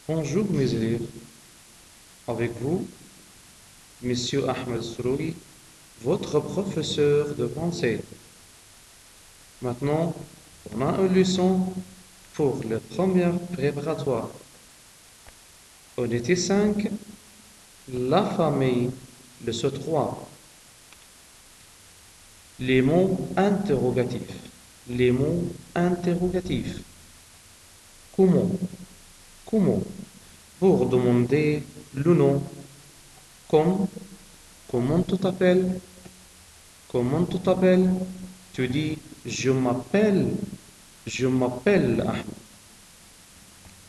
Bonjour mes élèves, avec vous, Monsieur Ahmed Srouri, votre professeur de français. Maintenant, on a une leçon pour la première préparatoire. Unité 5, la famille, leçon 3. Les mots interrogatifs. Les mots interrogatifs. Comment? Comment? Pour demander le nom. Comme? Comment tu t'appelles? Comment tu t'appelles? Tu dis je m'appelle Ahmed.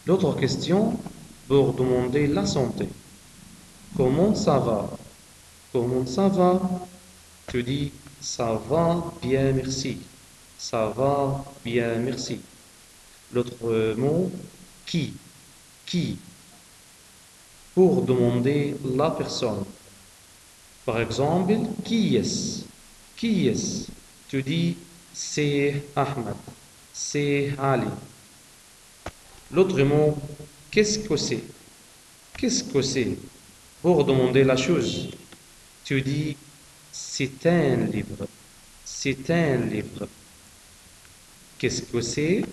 L'autre question pour demander la santé. Comment ça va? Comment ça va? Tu dis ça va bien, merci. Ça va bien, merci. L'autre mot, qui? Qui? Pour demander la personne. Par exemple, qui est-ce? Qui est-ce? Tu dis c'est Ahmed, c'est Ali. L'autre mot, qu'est-ce que c'est? Qu'est-ce que c'est? Pour demander la chose, tu dis c'est un livre. C'est un livre. Qu'est-ce que c'est?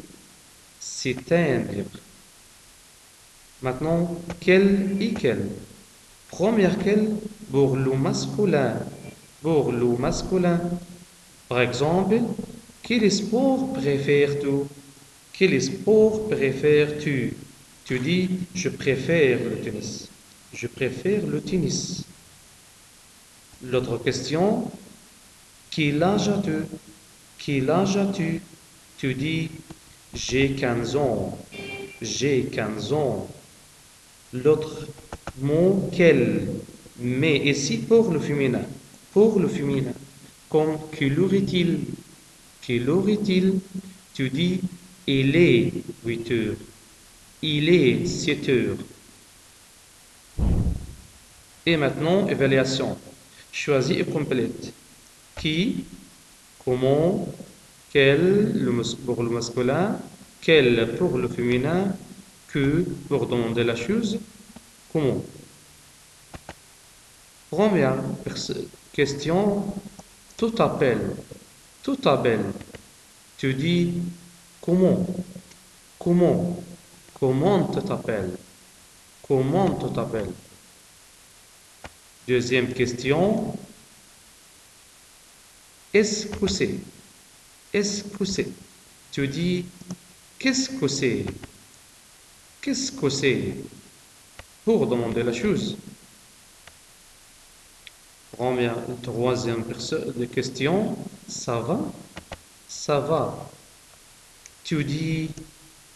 C'est un livre. Maintenant, quel et quel? Première quel pour le masculin. Pour le masculin. Par exemple, quel sport préfères-tu? Quel sport préfères-tu? Tu dis, je préfère le tennis. Je préfère le tennis. L'autre question, quel âge as-tu? Quel âge as-tu? Tu dis, j'ai 15 ans. J'ai 15 ans. L'autre mot, quel? Mais ici pour le féminin. Pour le féminin. Comme quelle heure est-il? Quelle heure est-il? Tu dis, il est 8 heures. Il est 7 heures. Et maintenant, évaluation. Choisis et complète. Qui, comment, quel pour le masculin, quel pour le féminin, que pour demander la chose, comment. Première question, tout appelle. Tout appelle. Tu dis comment, comment, comment tu t'appelles, comment tu t'appelles. Deuxième question, est-ce que c'est? Est-ce que c'est? Tu dis, qu'est-ce que c'est? Qu'est-ce que c'est? Pour demander la chose. Troisième question, ça va? Ça va. Tu dis,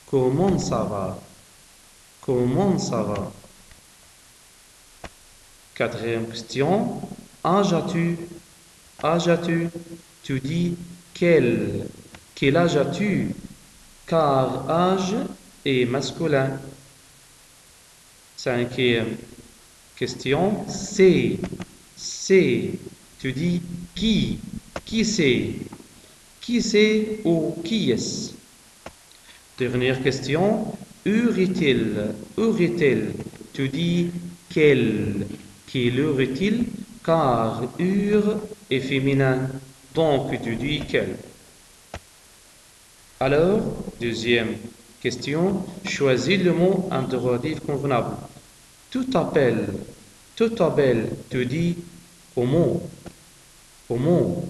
comment ça va? Comment ça va? Quatrième question, âge as-tu? Âge as-tu? Tu dis, quel âge as-tu? Car âge est masculin. Cinquième question, c'est. Tu dis qui c'est? Qui c'est ou qui est-ce? Dernière question, où est-il? Où est-il? Tu dis quelle heure est-il? Car heure est féminin. Donc tu dis quel. Alors, deuxième question, choisis le mot interrogatif convenable. Tout appel, te dit comment, comment.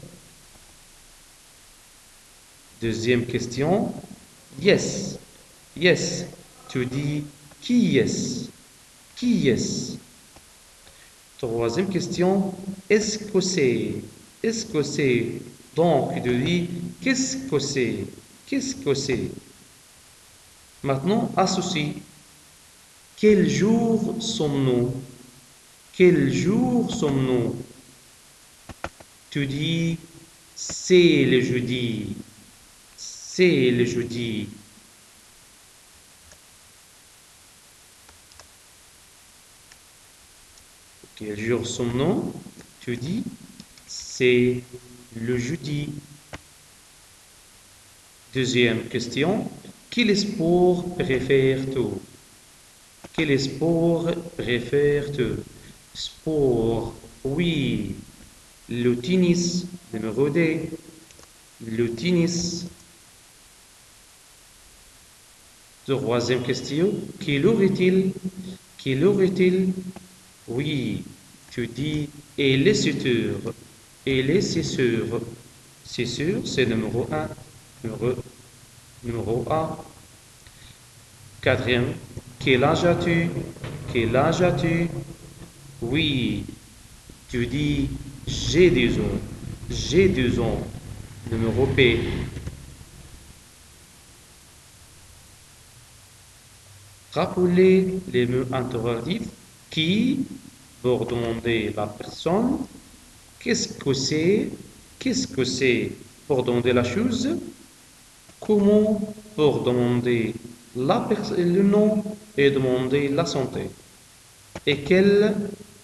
Deuxième question, yes, yes, tu dis qui est-ce, qui est-ce. Troisième question, est-ce que c'est. Donc tu dis qu'est-ce que c'est, qu'est-ce que c'est. Maintenant, associe. Quel jour sommes-nous? Quel jour sommes-nous? Tu dis, c'est le jeudi. C'est le jeudi. Quel jour sommes-nous? Tu dis, c'est le jeudi. Deuxième question, quel sport préfères-tu? Quel sport préfères-tu? Sport, oui. Le tennis, numéro 2. Le tennis. Troisième question. Quelle heure est-il? Quelle heure est-il? Oui. Tu dis, il est 7 heures. Il est 6 heures. 6 heures, c'est numéro 1. Numéro A. Quatrième. Quel âge as-tu? Quel âge as-tu? Oui. Tu dis, j'ai 2 ans. J'ai 2 ans. Numéro B. Rappelez les mots interrogatifs qui, pour demander la personne, qu'est-ce que c'est, qu'est-ce que c'est pour demander la chose, comment pour demander le nom et demander la santé, et quel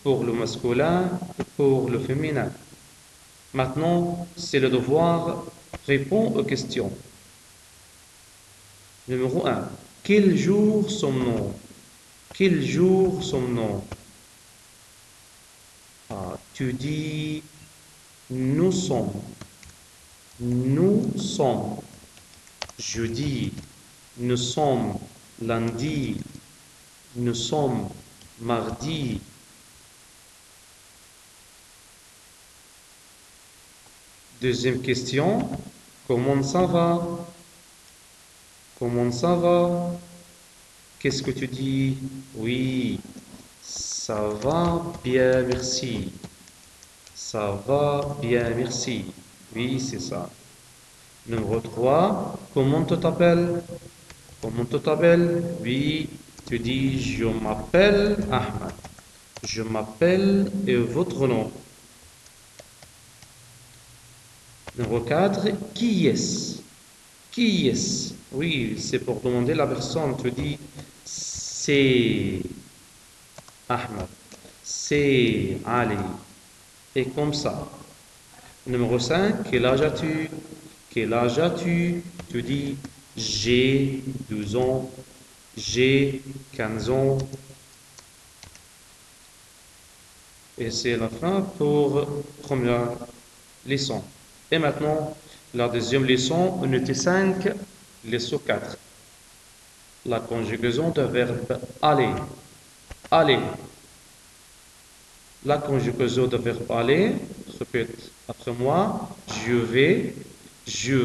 pour le masculin et pour le féminin. Maintenant, c'est le devoir répondre aux questions. Numéro 1. Quel jour sommes-nous? Quel jour sommes-nous? Ah, tu dis nous sommes. Nous sommes. Je dis nous sommes lundi. Nous sommes mardi. Deuxième question. Comment ça va? Comment ça va? Qu'est-ce que tu dis? Oui, ça va bien, merci. Ça va bien, merci. Oui, c'est ça. Numéro 3, comment tu t'appelles? Comment tu t'appelles? Oui, tu dis je m'appelle Ahmed. Je m'appelle et votre nom. Numéro 4, qui est-ce? Qui est-ce? Oui, c'est pour demander la personne. Tu dis c'est Ahmed. C'est Ali. Et comme ça. Numéro 5, quel âge as-tu? Quel âge as-tu? Tu dis j'ai 12 ans, j'ai 15 ans. Et c'est la fin pour première leçon. Et maintenant, la deuxième leçon, unité 5, leçon 4. La conjugaison de verbe aller. Aller. La conjugaison de verbe aller, répète après moi, je vais, tu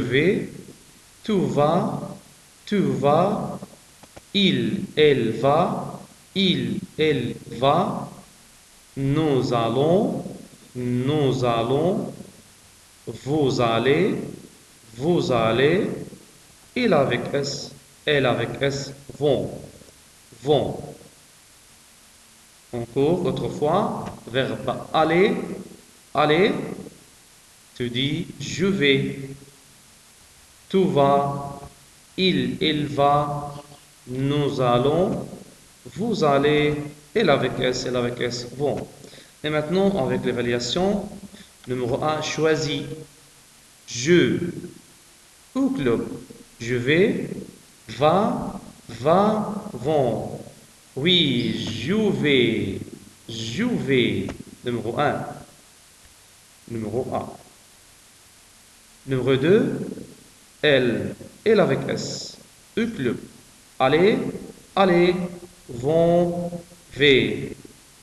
vas, il, elle va, il, elle va, nous allons, vous allez, il avec S, elle avec S, vont. Encore, autrefois, verbe aller, tu dis je vais, tu vas, il va, nous allons, vous allez, elle avec S, vont. Et maintenant, avec l'évaluation, numéro 1, choisis. Je, au club. Je vais, va, vont. Oui, je vais. Numéro 1. Numéro A. Numéro 2, elle avec S. Au club. Allez, vont, V.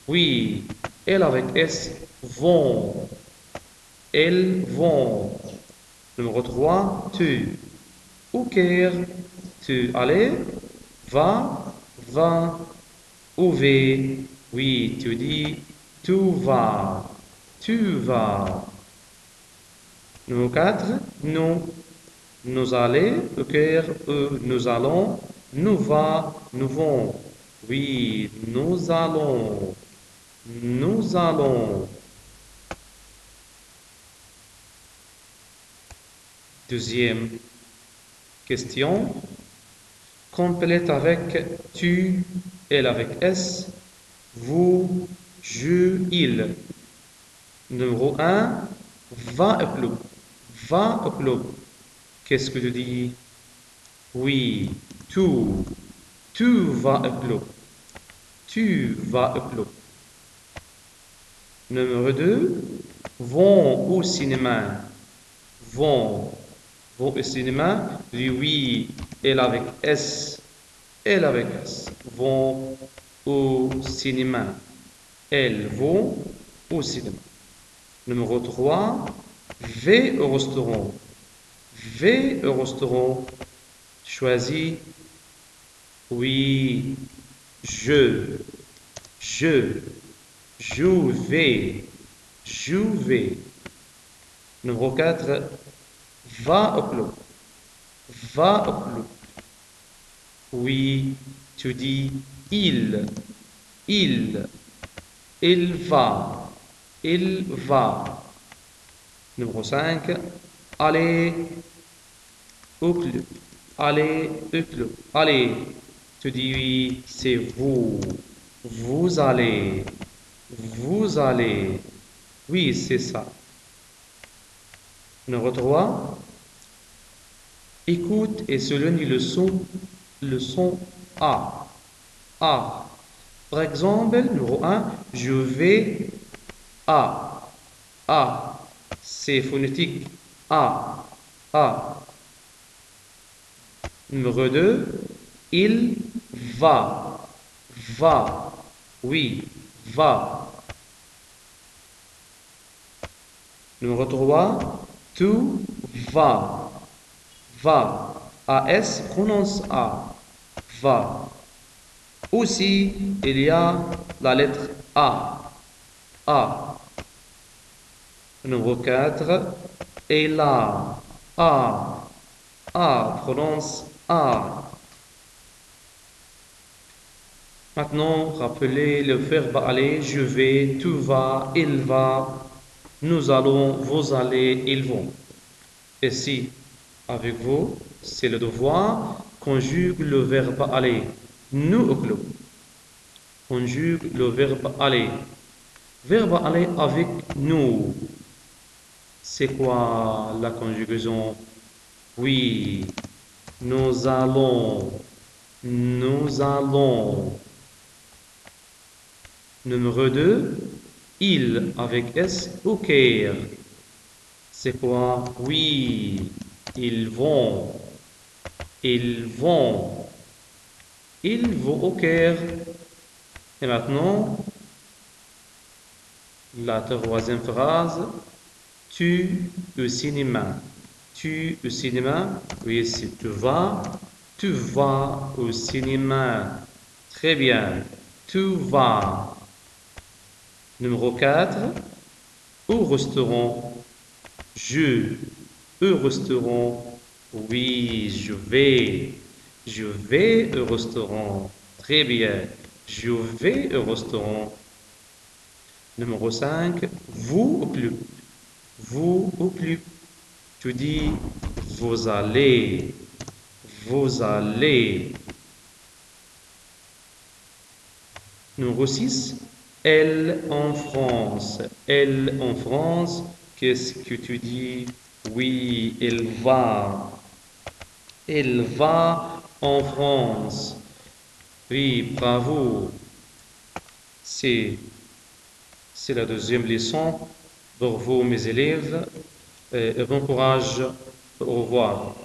Oui, elle avec S, vont. Elles vont. Numéro 3, tu. Au Caire, tu allais, va, où vais. Oui, tu dis, tu vas. Numéro 4, nous allons, au Caire, nous allons, nous vont. Oui, nous allons. Deuxième question. Complète avec tu, elle avec S, vous, je, il. Numéro 1, va au club. Va au club. Qu'est-ce que tu dis? Oui, tu vas au club. Tu vas au club. Numéro 2, vont au cinéma. Vont au cinéma. Oui, elle avec S. Elle avec S. Vont au cinéma. Elles vont au cinéma. Numéro 3, vais au restaurant. Vais au restaurant. Choisis. Oui, je, je, je vais, je vais. Numéro 4, va au club. Va au club. Oui, tu dis il, il, il va, il va. Numéro 5, allez au club. Allez au club. Allez, tu dis oui, c'est vous. Vous allez. Vous allez. Oui, c'est ça. Numéro 3, écoute et souligne le son A. A. Par exemple, numéro 1, je vais à. A. C'est phonétique. A. A. Numéro 2, il va. Va. Oui, va. Numéro 3, tu vas. Va. AS prononce A. Va. Aussi, il y a la lettre A. A. Numéro 4, et là. A. A. Prononce A. Maintenant, rappelez le verbe aller. Je vais, tu vas, il va, nous allons, vous allez, ils vont. Ici, avec vous, c'est le devoir. Conjugue le verbe aller. Nous au club. Conjugue le verbe aller. Verbe aller avec nous. C'est quoi la conjugaison? Oui, nous allons. Nous allons. Numéro 2, il avec S au Caire. C'est quoi? Oui, ils vont. Ils vont. Ils vont au Caire. Et maintenant, la troisième phrase, tu au cinéma. Tu au cinéma. Oui, si tu vas au cinéma. Très bien. Tu vas. Numéro 4, au restaurant. Je, au restaurant. Oui, je vais. Je vais au restaurant. Très bien. Je vais au restaurant. Numéro 5, vous au club. Vous au club. Tu dis vous allez. Vous allez. Numéro 6, elle en France. Elle en France. Qu'est-ce que tu dis? Oui, elle va. Elle va en France. Oui, bravo. C'est la deuxième leçon. Pour vous, mes élèves. Et bon courage. Au revoir.